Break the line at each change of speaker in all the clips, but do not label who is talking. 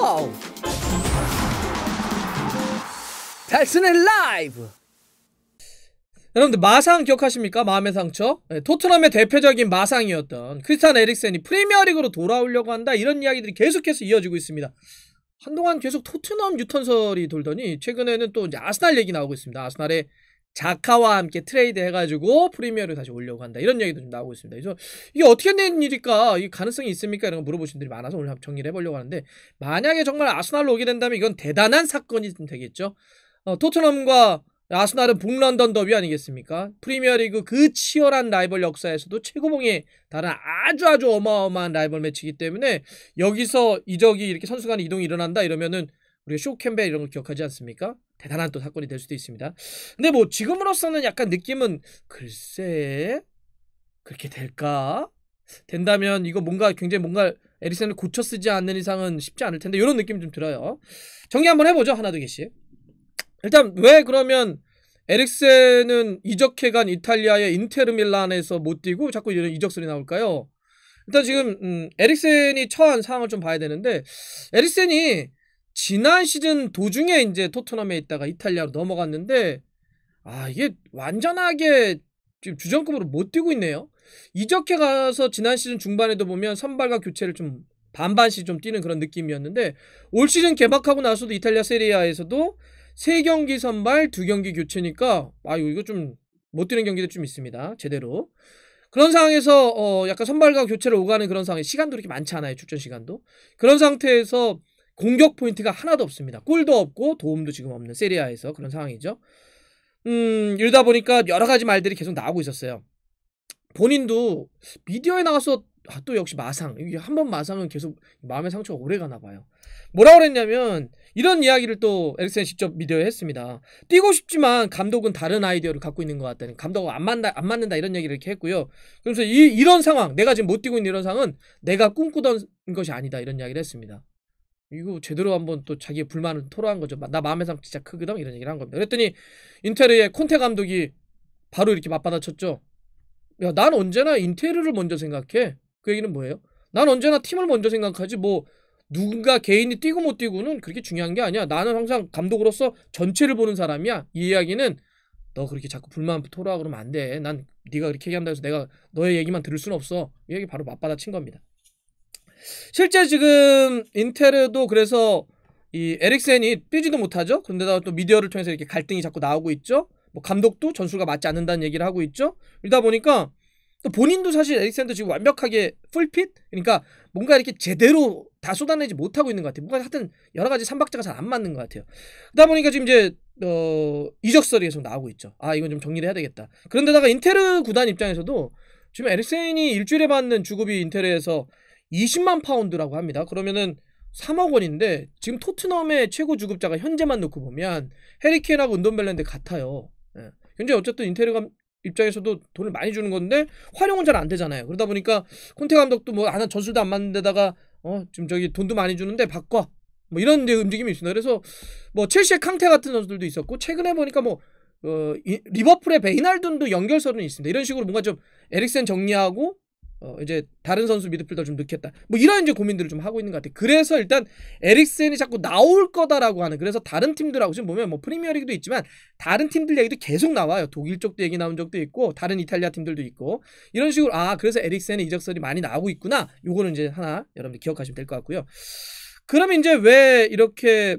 와우! 달슨의 라이브! 여러분들 마상 기억하십니까? 마음의 상처? 네, 토트넘의 대표적인 마상이었던 크리스찬 에릭센이 프리미어리그로 돌아오려고 한다, 이런 이야기들이 계속해서 이어지고 있습니다. 한동안 계속 토트넘 유턴설이 돌더니 최근에는 또 이제 아스날 얘기 나오고 있습니다. 아스날의 자카와 함께 트레이드 해가지고 프리미어를 다시 오려고 한다, 이런 얘기도 좀 나오고 있습니다. 그래서 이게 어떻게 된 일일까? 이 가능성이 있습니까? 이런 거 물어보신 분들이 많아서 오늘 정리를 해보려고 하는데, 만약에 정말 아스날로 오게 된다면 이건 대단한 사건이 되겠죠. 토트넘과 아스날은 북런던 더비 아니겠습니까? 프리미어리그 그 치열한 라이벌 역사에서도 최고봉에 달한 아주 어마어마한 라이벌 매치이기 때문에 여기서 이적이 이렇게 선수 간의 이동이 일어난다 이러면은 우리가 쇼 캠벨 이런 걸 기억하지 않습니까? 대단한 또 사건이 될 수도 있습니다. 근데 뭐 지금으로서는 약간 느낌은 글쎄 그렇게 될까? 된다면 이거 굉장히 에릭센을 고쳐 쓰지 않는 이상은 쉽지 않을 텐데, 이런 느낌이 좀 들어요. 정리 한번 해보죠, 하나 두 개씩. 일단 왜 그러면 에릭센은 이적해간 이탈리아의 인테르 밀란에서 못 뛰고 자꾸 이런 이적설이 나올까요? 일단 지금 에릭센이 처한 상황을 좀 봐야 되는데, 에릭센이 지난 시즌 도중에 이제 토트넘에 있다가 이탈리아로 넘어갔는데, 이게 완전하게 지금 주전급으로 못 뛰고 있네요. 이적해 가서 지난 시즌 중반에도 보면 선발과 교체를 좀 반반씩 좀 뛰는 그런 느낌이었는데, 올 시즌 개막하고 나서도 이탈리아 세리아에서도 3경기 선발 2경기 교체니까 이거 좀 못 뛰는 경기도 좀 있습니다, 제대로. 그런 상황에서 약간 선발과 교체를 오가는 그런 상황에 시간도 이렇게 많지 않아요, 출전 시간도. 그런 상태에서 공격 포인트가 하나도 없습니다. 골도 없고 도움도 지금 없는 세리아에서 그런 상황이죠. 이러다 보니까 여러 가지 말들이 계속 나오고 있었어요. 본인도 미디어에 나와서 또 역시 마상, 이게 한번 마상은 계속 마음의 상처가 오래 가나 봐요. 뭐라고 그랬냐면 이런 이야기를 또 에릭센이 직접 미디어에 했습니다. 뛰고 싶지만 감독은 다른 아이디어를 갖고 있는 것 같다는, 감독은 안 맞는다 이런 얘기를 이렇게 했고요. 그래서 이런 상황, 내가 지금 못 뛰고 있는 이런 상황은 내가 꿈꾸던 것이 아니다, 이런 이야기를 했습니다. 이거 제대로 한번 또 자기의 불만을 토로한 거죠. 나 마음의 상처 진짜 크거든, 이런 얘기를 한 겁니다. 그랬더니 인테르의 콘테 감독이 바로 이렇게 맞받아쳤죠. 야, 난 언제나 인테르를 먼저 생각해. 그 얘기는 뭐예요? 난 언제나 팀을 먼저 생각하지, 뭐 누군가 개인이 뛰고 못 뛰고는 그렇게 중요한 게 아니야. 나는 항상 감독으로서 전체를 보는 사람이야. 이 이야기는 너 그렇게 자꾸 불만 토로하고 그러면 안 돼. 난 네가 그렇게 얘기한다 해서 내가 너의 얘기만 들을 수는 없어. 이 얘기 바로 맞받아친 겁니다. 실제 지금 인테르도 그래서 이 에릭센이 뛰지도 못하죠. 그런데다가 또 미디어를 통해서 이렇게 갈등이 자꾸 나오고 있죠. 뭐 감독도 전술과 맞지 않는다는 얘기를 하고 있죠. 이러다 보니까 또 본인도 사실 에릭센도 지금 완벽하게 풀핏? 그러니까 뭔가 이렇게 제대로 다 쏟아내지 못하고 있는 것 같아요. 뭔가 하여튼 여러 가지 삼박자가 잘 안 맞는 것 같아요. 그러다 보니까 지금 이제 이적설이 계속 나오고 있죠. 이건 좀 정리를 해야 되겠다. 그런데다가 인테르 구단 입장에서도 지금 에릭센이 일주일에 받는 주급이 인테르에서 20만 파운드라고 합니다. 그러면은 3억 원인데 지금 토트넘의 최고 주급자가 현재만 놓고 보면 해리케인하고 운돈벨랜드 같아요. 예. 현재 어쨌든 인테르 입장에서도 돈을 많이 주는 건데 활용은 잘 안 되잖아요. 그러다 보니까 콘테 감독도 뭐 하나 전술도 안 맞는 데다가 지금 저기 돈도 많이 주는데 바꿔, 뭐 이런 움직임이 있습니다. 그래서 뭐 첼시의 캉테 같은 선수들도 있었고, 최근에 보니까 뭐 리버풀의 베이날둔도 연결설은 있습니다. 이런 식으로 뭔가 좀 에릭센 정리하고 이제 다른 선수 미드필더 좀 넣겠다, 뭐 이런 이제 고민들을 좀 하고 있는 것 같아요. 그래서 일단 에릭센이 자꾸 나올 거다라고 하는, 그래서 다른 팀들하고 지금 보면 뭐 프리미어리그도 있지만 다른 팀들 얘기도 계속 나와요. 독일 쪽도 얘기 나온 적도 있고 다른 이탈리아 팀들도 있고, 이런 식으로 그래서 에릭센의 이적설이 많이 나오고 있구나. 요거는 이제 하나 여러분들 기억하시면 될 것 같고요. 그러면 이제 왜 이렇게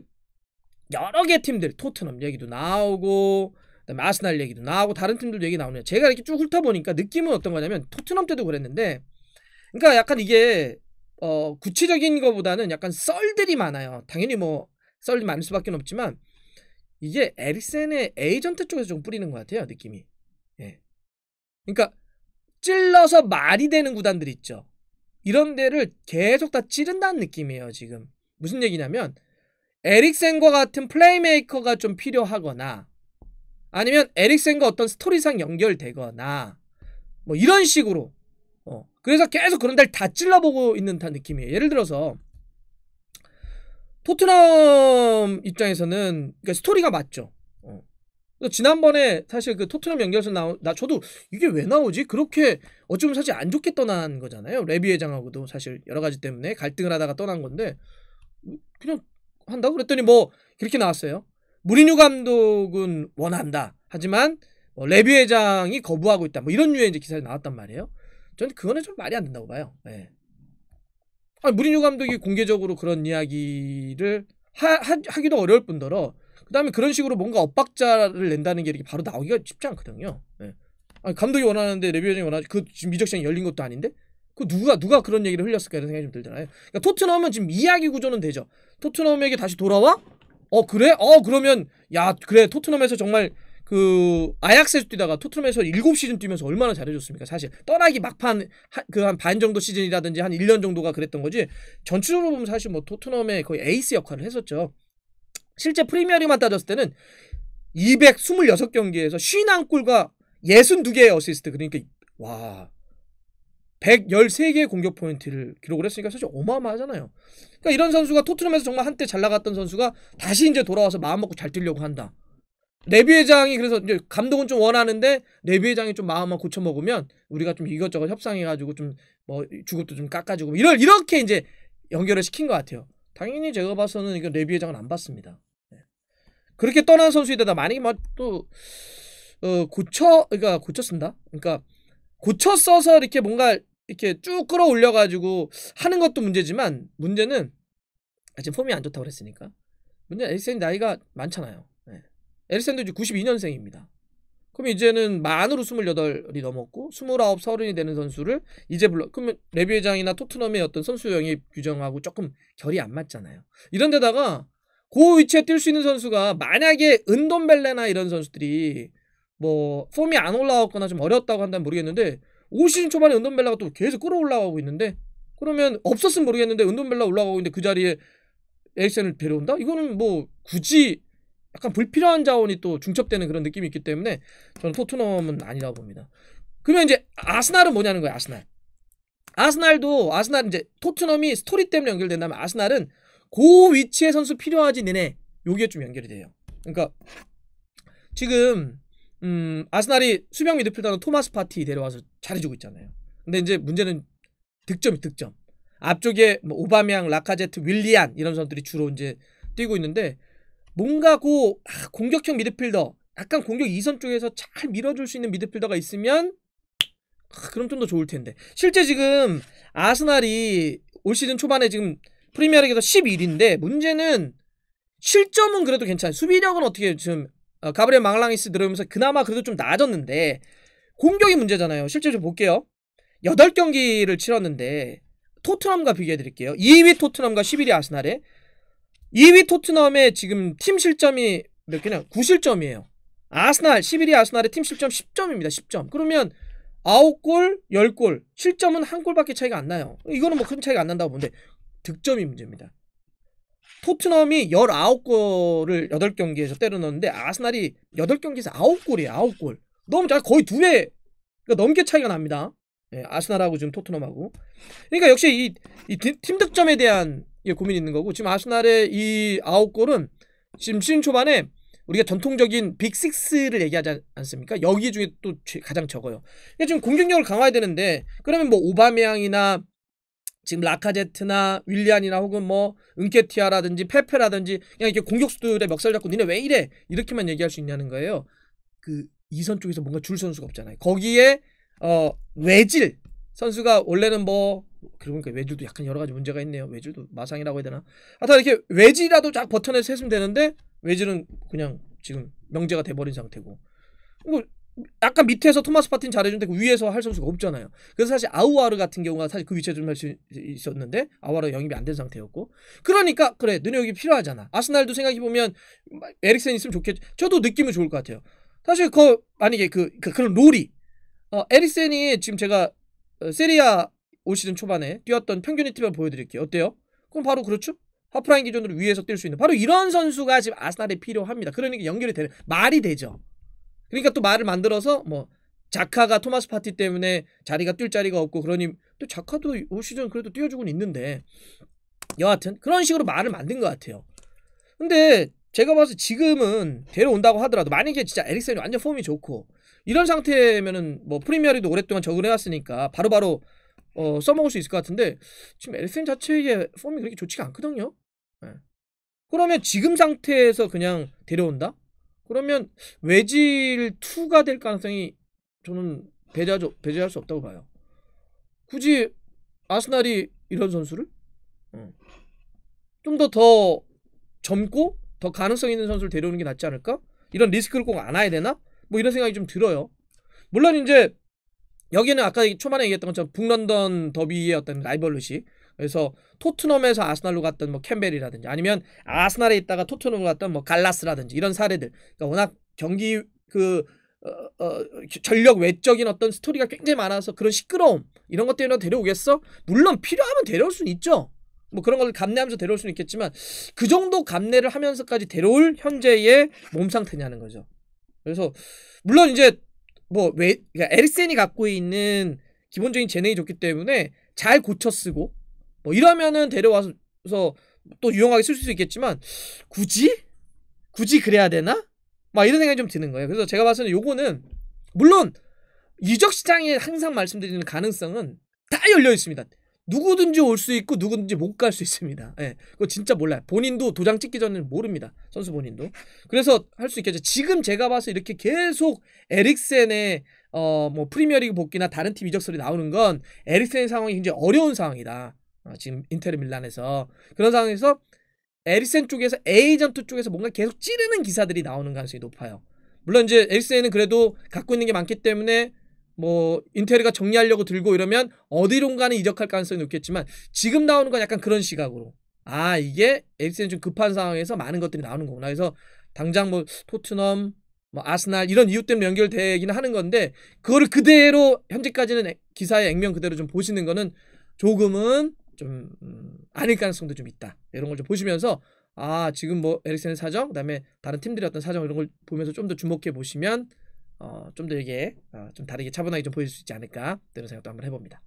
여러 개 팀들, 토트넘 얘기도 나오고 그다음에 아스날 얘기도 나오고 다른 팀들도 얘기 나오네요. 제가 이렇게 쭉 훑어보니까 느낌은 어떤 거냐면, 토트넘 때도 그랬는데, 그러니까 약간 이게 구체적인 거보다는 약간 썰들이 많아요. 당연히 뭐 썰이 많을 수밖에 없지만 이게 에릭센의 에이전트 쪽에서 좀 뿌리는 것 같아요, 느낌이. 예. 그러니까 찔러서 말이 되는 구단들 있죠. 이런 데를 계속 다 찌른다는 느낌이에요, 지금. 무슨 얘기냐면 에릭센과 같은 플레이메이커가 좀 필요하거나, 아니면 에릭센과 어떤 스토리상 연결되거나 뭐 이런 식으로 그래서 계속 그런 데를 다 찔러보고 있는 듯한 느낌이에요. 예를 들어서 토트넘 입장에서는 그러니까 스토리가 맞죠. 지난번에 사실 그 토트넘 연결해서 저도 이게 왜 나오지? 그렇게 어쩌면 사실 안 좋게 떠난 거잖아요. 레비 회장하고도 사실 여러 가지 때문에 갈등을 하다가 떠난 건데, 그냥 한다고 그랬더니 뭐 그렇게 나왔어요. 무리뉴 감독은 원한다. 하지만 레비 회장이 거부하고 있다. 뭐 이런 류의 이제 기사가 나왔단 말이에요. 저는 그거는 좀 말이 안 된다고 봐요. 네. 아니, 무리뉴 감독이 공개적으로 그런 이야기를 하기도 어려울 뿐더러 그 다음에 그런 식으로 뭔가 엇박자를 낸다는 게 이렇게 바로 나오기가 쉽지 않거든요. 네. 아니, 감독이 원하는데 레비 회장이 원하지. 그 지금 미적시장이 열린 것도 아닌데 그 누가 그런 얘기를 흘렸을까 이런 생각이 좀 들잖아요. 그러니까 토트넘은 지금 이야기 구조는 되죠. 토트넘에게 다시 돌아와? 그래? 그러면 야 그래 토트넘에서 정말 그 아약스에서 뛰다가 토트넘에서 7시즌 뛰면서 얼마나 잘해줬습니까? 사실 떠나기 막판 그 한 반 정도 시즌이라든지 한 1년 정도가 그랬던 거지 전체적으로 보면 사실 뭐 토트넘의 거의 에이스 역할을 했었죠. 실제 프리미어리그만 따졌을 때는 226경기에서 51골과 62개의 어시스트, 그러니까 와 113개의 공격 포인트를 기록을 했으니까 사실 어마어마하잖아요. 그러니까 이런 선수가 토트넘에서 정말 한때 잘 나갔던 선수가 다시 이제 돌아와서 마음 먹고 잘 뛰려고 한다. 레비 회장이 그래서 이제 감독은 좀 원하는데 레비 회장이 좀 마음만 고쳐 먹으면 우리가 좀 이것저것 협상해가지고 좀 뭐 주급도 좀 깎아주고 이렇게 이제 연결을 시킨 것 같아요. 당연히 제가 봐서는 이거 레비 회장은 안 받습니다. 그렇게 떠난 선수에다가 만약에 또 그러니까 고쳤습니다. 그러니까 고쳐 써서 이렇게 뭔가 이렇게 쭉 끌어올려가지고 하는 것도 문제지만 문제는 지금 폼이 안 좋다고 그랬으니까 문제는 에릭센이 나이가 많잖아요. 네. 에릭센도 이제 92년생입니다. 그럼 이제는 만으로 28이 넘었고 29, 30이 되는 선수를 이제 그러면 레비 회장이나 토트넘의 어떤 선수 영입 규정하고 조금 결이 안 맞잖아요. 이런 데다가 그 위치에 뛸 수 있는 선수가 만약에 은돈벨레나 이런 선수들이 뭐 폼이 안 올라왔거나 좀 어렵다고 한다면 모르겠는데 올 시즌 초반에 은돈벨라가 또 계속 끌어올라가고 있는데 그러면 없었으면 모르겠는데 은돈벨라 올라가고 있는데 그 자리에 에릭센을 데려온다? 이거는 뭐 굳이 약간 불필요한 자원이 또 중첩되는 그런 느낌이 있기 때문에 저는 토트넘은 아니라고 봅니다. 그러면 이제 아스날은 뭐냐는 거예요. 아스날은 이제 토트넘이 스토리 때문에 연결된다면 아스날은 그 위치에 선수 필요하지 니네 요게 좀 연결이 돼요. 그러니까 지금 아스날이 수비형 미드필더는 토마스 파티 데려와서 잘해주고 있잖아요. 근데 이제 문제는 득점. 앞쪽에 뭐 오바메양, 라카제트, 윌리안 이런 선수들이 주로 이제 뛰고 있는데 뭔가 공격형 미드필더, 약간 공격 2선 쪽에서 잘 밀어줄 수 있는 미드필더가 있으면 그럼 좀 더 좋을 텐데. 실제 지금 아스날이 올 시즌 초반에 지금 프리미어리그에서 11위인데 문제는 실점은 그래도 괜찮아요. 수비력은 어떻게 지금 가브리엘 망랑이스 들어오면서 그나마 그래도 좀 나아졌는데 공격이 문제잖아요. 실제 좀 볼게요. 8경기를 치렀는데 토트넘과 비교해드릴게요. 2위 토트넘과 11위 아스날에 2위 토트넘의 지금 팀 실점이 몇 개냐? 9실점이에요. 아스날 11위 아스날의 팀 실점 10점입니다. 10점. 그러면 9골 10골 실점은 한 골밖에 차이가 안 나요. 이거는 뭐 큰 차이가 안 난다고 보는데 득점이 문제입니다. 토트넘이 19골을 8경기에서 때려 넣었는데 아스날이 8경기에서 9골이에요. 9골. 너무 거의 2배 그러니까 넘게 차이가 납니다. 예, 아스날하고 지금 토트넘하고. 그러니까 역시 이 팀 득점에 대한 고민이 있는 거고 지금 아스날의 이 9골은 지금 시즌 초반에 우리가 전통적인 빅6를 얘기하지 않습니까? 여기 중에 또 가장 적어요. 그러니까 지금 공격력을 강화해야 되는데 그러면 뭐 오바메양이나 지금 라카제트나 윌리안이나 혹은 뭐 은케티아라든지 페페라든지 그냥 이렇게 공격수들의 멱살 잡고 니네 왜 이래? 이렇게만 얘기할 수 있냐는 거예요. 그 2선 쪽에서 뭔가 줄 선수가 없잖아요. 거기에 외질 선수가 원래는 뭐 그러니까 외질도 약간 여러 가지 문제가 있네요. 외질도 마상이라고 해야 되나? 하여튼 이렇게 외질이라도 쫙 버텨내서 했으면 되는데 외질은 그냥 지금 명제가 돼버린 상태고 약간 밑에서 토마스 파티는 잘해주는데 그 위에서 할 선수가 없잖아요. 그래서 사실 아우아르 같은 경우가 사실 그 위치에 좀 할 수 있었는데 아우아르 영입이 안 된 상태였고 그러니까 그래 너네 여기 필요하잖아. 아스날도 생각해보면 에릭센 있으면 좋겠죠. 저도 느낌은 좋을 것 같아요. 사실 만약에 그런 롤이 에릭센이 지금 제가 세리아 올 시즌 초반에 뛰었던 평균 히트만 보여드릴게요. 어때요? 그럼 바로 그렇죠? 하프라인 기준으로 위에서 뛸 수 있는 바로 이런 선수가 지금 아스날에 필요합니다. 그러니까 연결이 되는 말이 되죠. 그러니까 또 말을 만들어서 뭐 자카가 토마스 파티 때문에 자리가 뛸 자리가 없고 그러니 또 자카도 올 시즌 그래도 뛰어주고는 있는데 여하튼 그런 식으로 말을 만든 것 같아요. 근데 제가 봐서 지금은 데려온다고 하더라도 만약에 진짜 에릭센이 완전 폼이 좋고 이런 상태면은 뭐 프리미어리도 오랫동안 적응해왔으니까 바로바로 써먹을 수 있을 것 같은데 지금 에릭센 자체의 폼이 그렇게 좋지가 않거든요. 예. 그러면 지금 상태에서 그냥 데려온다? 그러면 외질 2가 될 가능성이 저는 배제할 수 없다고 봐요. 굳이 아스날이 이런 선수를 좀 더 젊고 더 가능성 있는 선수를 데려오는 게 낫지 않을까? 이런 리스크를 꼭 안아야 되나? 뭐 이런 생각이 좀 들어요. 물론 이제 여기는 아까 초반에 얘기했던 것처럼 북런던 더비의 어떤 라이벌루시, 그래서 토트넘에서 아스날로 갔던 뭐 캠벨이라든지 아니면 아스날에 있다가 토트넘으로 갔던 뭐 갈라스라든지 이런 사례들, 그러니까 워낙 경기 전력 외적인 어떤 스토리가 굉장히 많아서 그런 시끄러움 이런 것 때문에 데려오겠어? 물론 필요하면 데려올 수는 있죠. 뭐 그런 걸 감내하면서 데려올 수는 있겠지만 그 정도 감내를 하면서까지 데려올 현재의 몸 상태냐는 거죠. 그래서 물론 이제 그러니까 에릭센이 갖고 있는 기본적인 재능이 좋기 때문에 잘 고쳐 쓰고 뭐 이러면은 데려와서 또 유용하게 쓸 수 있겠지만 굳이 그래야 되나? 막 이런 생각이 좀 드는 거예요. 그래서 제가 봤을 때 요거는 물론 이적 시장에 항상 말씀드리는 가능성은 다 열려 있습니다. 누구든지 올 수 있고 누구든지 못 갈 수 있습니다. 예, 그거 진짜 몰라요. 본인도 도장 찍기 전에는 모릅니다. 선수 본인도. 그래서 할 수 있겠죠. 지금 제가 봐서 이렇게 계속 에릭센의 뭐 프리미어리그 복귀나 다른 팀 이적 소리 나오는 건 에릭센의 상황이 굉장히 어려운 상황이다. 지금 인테르 밀란에서 그런 상황에서 에릭센 쪽에서 에이전트 쪽에서 뭔가 계속 찌르는 기사들이 나오는 가능성이 높아요. 물론 이제 에릭센은 그래도 갖고 있는 게 많기 때문에 뭐 인테리가 정리하려고 들고 이러면 어디론가는 이적할 가능성이 높겠지만 지금 나오는 건 약간 그런 시각으로 이게 에릭센이 좀 급한 상황에서 많은 것들이 나오는 거구나. 그래서 당장 뭐 토트넘 뭐 아스날 이런 이유 때문에 연결되기는 하는 건데 그거를 그대로 현재까지는 기사의 액면 그대로 좀 보시는 거는 조금은 좀 아닐 가능성도 좀 있다. 이런 걸 좀 보시면서 지금 뭐 에릭센의 사정, 그다음에 다른 팀들의 어떤 사정 이런 걸 보면서 좀 더 주목해 보시면 좀 더 이게 좀 다르게 차분하게 좀 보일 수 있지 않을까 이런 생각도 한번 해봅니다.